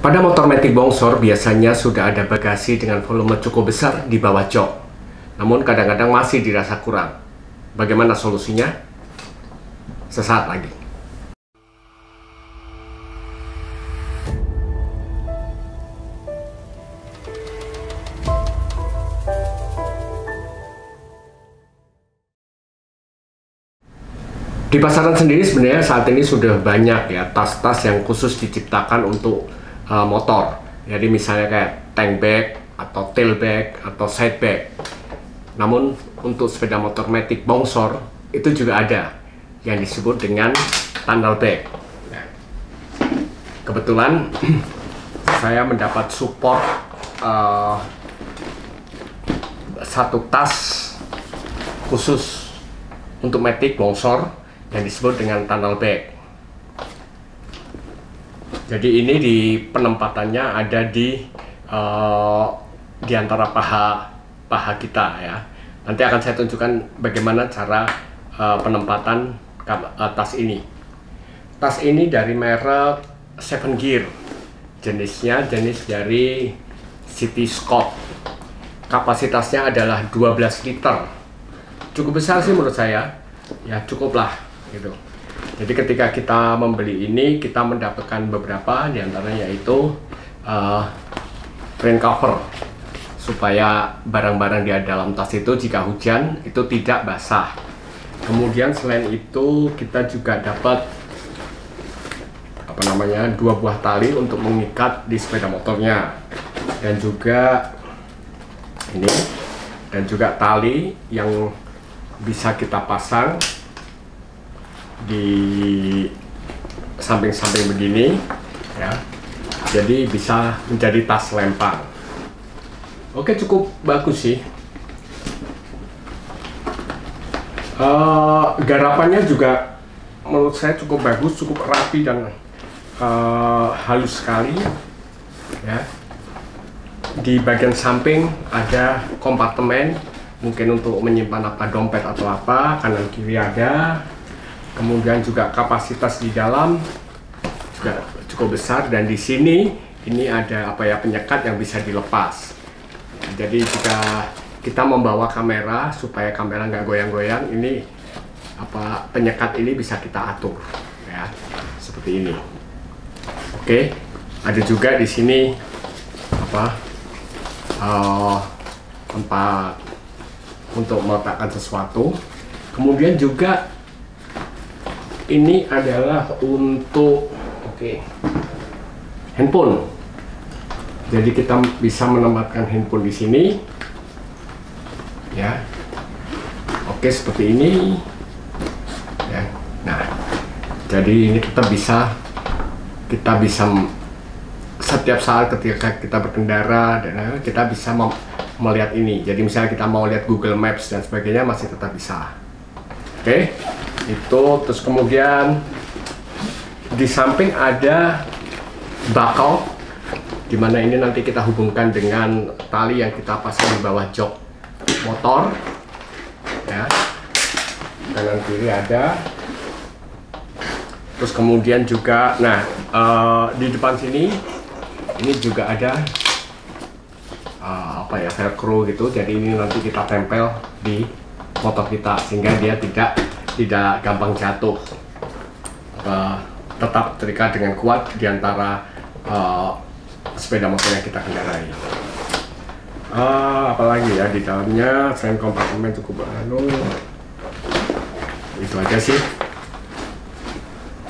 Pada motor matic bongsor biasanya sudah ada bagasi dengan volume cukup besar di bawah jok. Namun kadang-kadang masih dirasa kurang. Bagaimana solusinya? Sesaat lagi. Di pasaran sendiri sebenarnya saat ini sudah banyak ya tas-tas yang khusus diciptakan untuk motor. Jadi misalnya kayak tank bag atau tail bag atau side bag. Namun untuk sepeda motor matic bongsor itu juga ada yang disebut dengan tunnel bag. Nah, kebetulan saya mendapat support satu tas khusus untuk matic bongsor yang disebut dengan tunnel bag. Jadi ini di penempatannya ada di antara paha kita ya. Nanti akan saya tunjukkan bagaimana cara penempatan tas ini. Tas ini dari merek 7 Gear. Jenisnya jenis dari City Scout. Kapasitasnya adalah 12 liter. Cukup besar sih menurut saya. Ya cukuplah gitu. Jadi ketika kita membeli ini, kita mendapatkan beberapa diantaranya yaitu rain cover supaya barang-barang di dalam tas itu jika hujan itu tidak basah. Kemudian selain itu kita juga dapat dua buah tali untuk mengikat di sepeda motornya, dan juga ini, dan juga tali yang bisa kita pasang di samping-samping begini ya, jadi bisa menjadi tas lempang. Oke, cukup bagus sih. Garapannya juga menurut saya cukup bagus, cukup rapi dan halus sekali ya. Di bagian samping ada kompartemen, mungkin untuk menyimpan dompet atau apa. Kanan kiri ada. Kemudian juga kapasitas di dalam juga cukup besar, dan di sini ini ada penyekat yang bisa dilepas. Jadi jika kita membawa kamera supaya kamera nggak goyang-goyang, ini penyekat ini bisa kita atur ya, seperti ini. Oke, ada juga di sini tempat untuk meletakkan sesuatu. Kemudian juga ini adalah untuk handphone. Jadi kita bisa menempatkan handphone di sini ya. Oke, seperti ini ya. Nah, jadi ini kita bisa setiap saat ketika kita berkendara dan kita bisa melihat ini. Jadi misalnya kita mau lihat Google Maps dan sebagainya masih tetap bisa. Oke, itu. Terus kemudian di samping ada buckle, dimana ini nanti kita hubungkan dengan tali yang kita pasang di bawah jok motor ya. Kanan kiri ada. Terus kemudian juga di depan sini ini juga ada velcro gitu. Jadi ini nanti kita tempel di motor kita sehingga dia tidak gampang jatuh, tetap terikat dengan kuat di antara sepeda motor yang kita kendarai. Apalagi ya di dalamnya, selain kompartemen cukup itu aja sih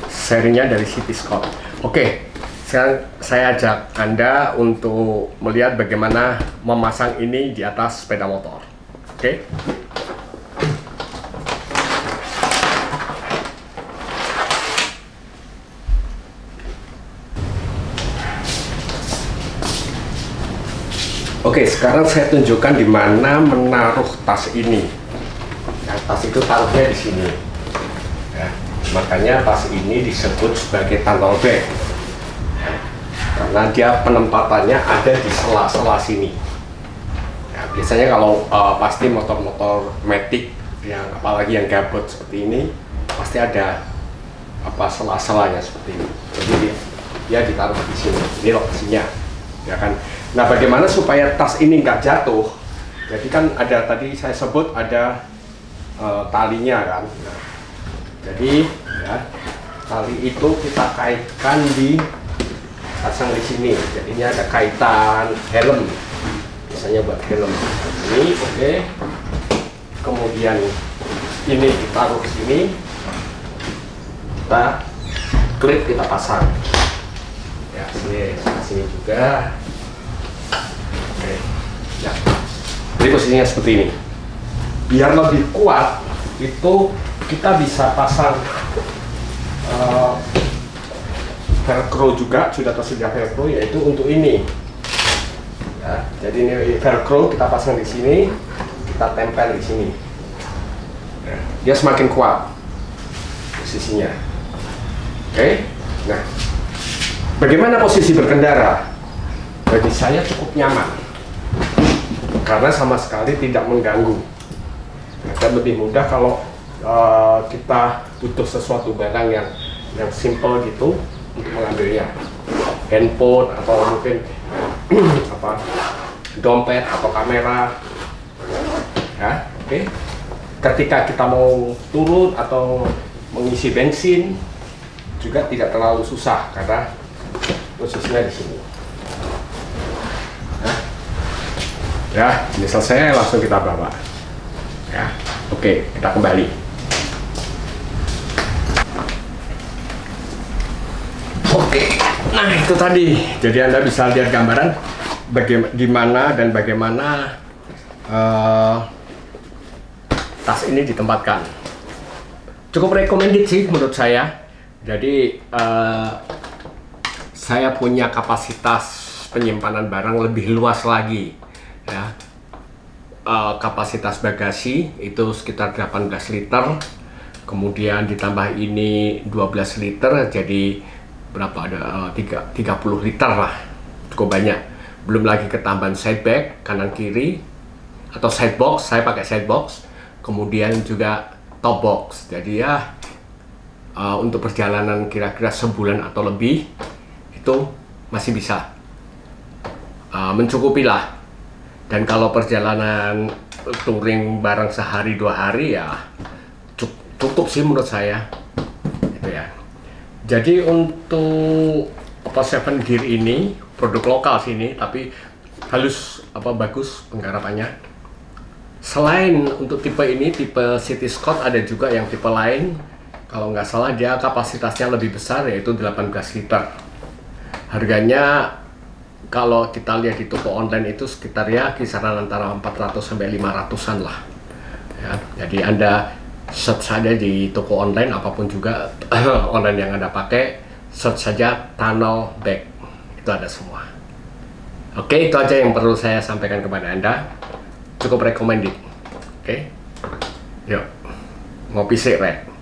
serinya dari City Scout. Oke, sekarang saya ajak Anda untuk melihat bagaimana memasang ini di atas sepeda motor. Oke. Oke, sekarang saya tunjukkan di mana menaruh tas ini. Ya, tas itu taruhnya di sini. Ya, makanya tas ini disebut sebagai tunnel bag. Ya, karena dia penempatannya ada di sela-sela sini. Ya, biasanya kalau pasti motor-motor matic, yang apalagi yang gabut seperti ini, pasti ada sela-selanya seperti ini. Jadi dia ditaruh di sini. Ini lokasinya, ya kan. Nah, bagaimana supaya tas ini nggak jatuh? Jadi kan ada tadi saya sebut ada talinya kan. Nah, jadi ya, tali itu kita kaitkan pasang di sini. Jadinya ada kaitan helm, misalnya buat helm ini, oke. Kemudian ini ditaruh di sini, kita klip, kita pasang. Ya, sini juga. Oke, ya. Jadi posisinya seperti ini. Biar lebih kuat, itu kita bisa pasang velcro juga, sudah tersedia velcro, yaitu untuk ini. Ya, jadi ini velcro kita pasang di sini, kita tempel di sini. Nah, dia semakin kuat posisinya. Oke, nah, bagaimana posisi berkendara? Bagi saya cukup nyaman, karena sama sekali tidak mengganggu. Dan lebih mudah kalau kita butuh sesuatu barang yang simple gitu untuk mengambilnya, handphone atau mungkin apa, dompet atau kamera, ya, oke. Ketika kita mau turun atau mengisi bensin juga tidak terlalu susah karena posisinya di sini. Nah, ya, ini selesai, langsung kita bawa. Ya, oke, kita kembali. Oke, nah itu tadi. Jadi Anda bisa lihat gambaran bagaimana tas ini ditempatkan. Cukup recommended sih menurut saya. Jadi saya punya kapasitas penyimpanan barang lebih luas lagi, ya. Kapasitas bagasi itu sekitar 18 liter, kemudian ditambah ini 12 liter, jadi berapa, ada 30 liter lah, cukup banyak. Belum lagi ketambahan side bag kanan kiri atau side box, saya pakai side box, kemudian juga top box. Jadi ya untuk perjalanan kira-kira sebulan atau lebih itu masih bisa mencukupi lah. Dan kalau perjalanan touring barang sehari 2 hari ya cukup sih menurut saya, gitu ya. Jadi untuk Seven Gear ini produk lokal sini, tapi halus, bagus penggarapannya. Selain untuk tipe ini, tipe City Scout, ada juga yang tipe lain. Kalau nggak salah dia kapasitasnya lebih besar, yaitu 18 liter. Harganya kalau kita lihat di toko online itu sekitar ya kisaran antara 400 sampai 500-an lah. Ya, jadi Anda search saja di toko online apapun juga online yang Anda pakai, search saja tunnel bag, itu ada semua. Oke, itu aja yang perlu saya sampaikan kepada Anda. Cukup recommended. Oke, yuk ngopi sih, Rek.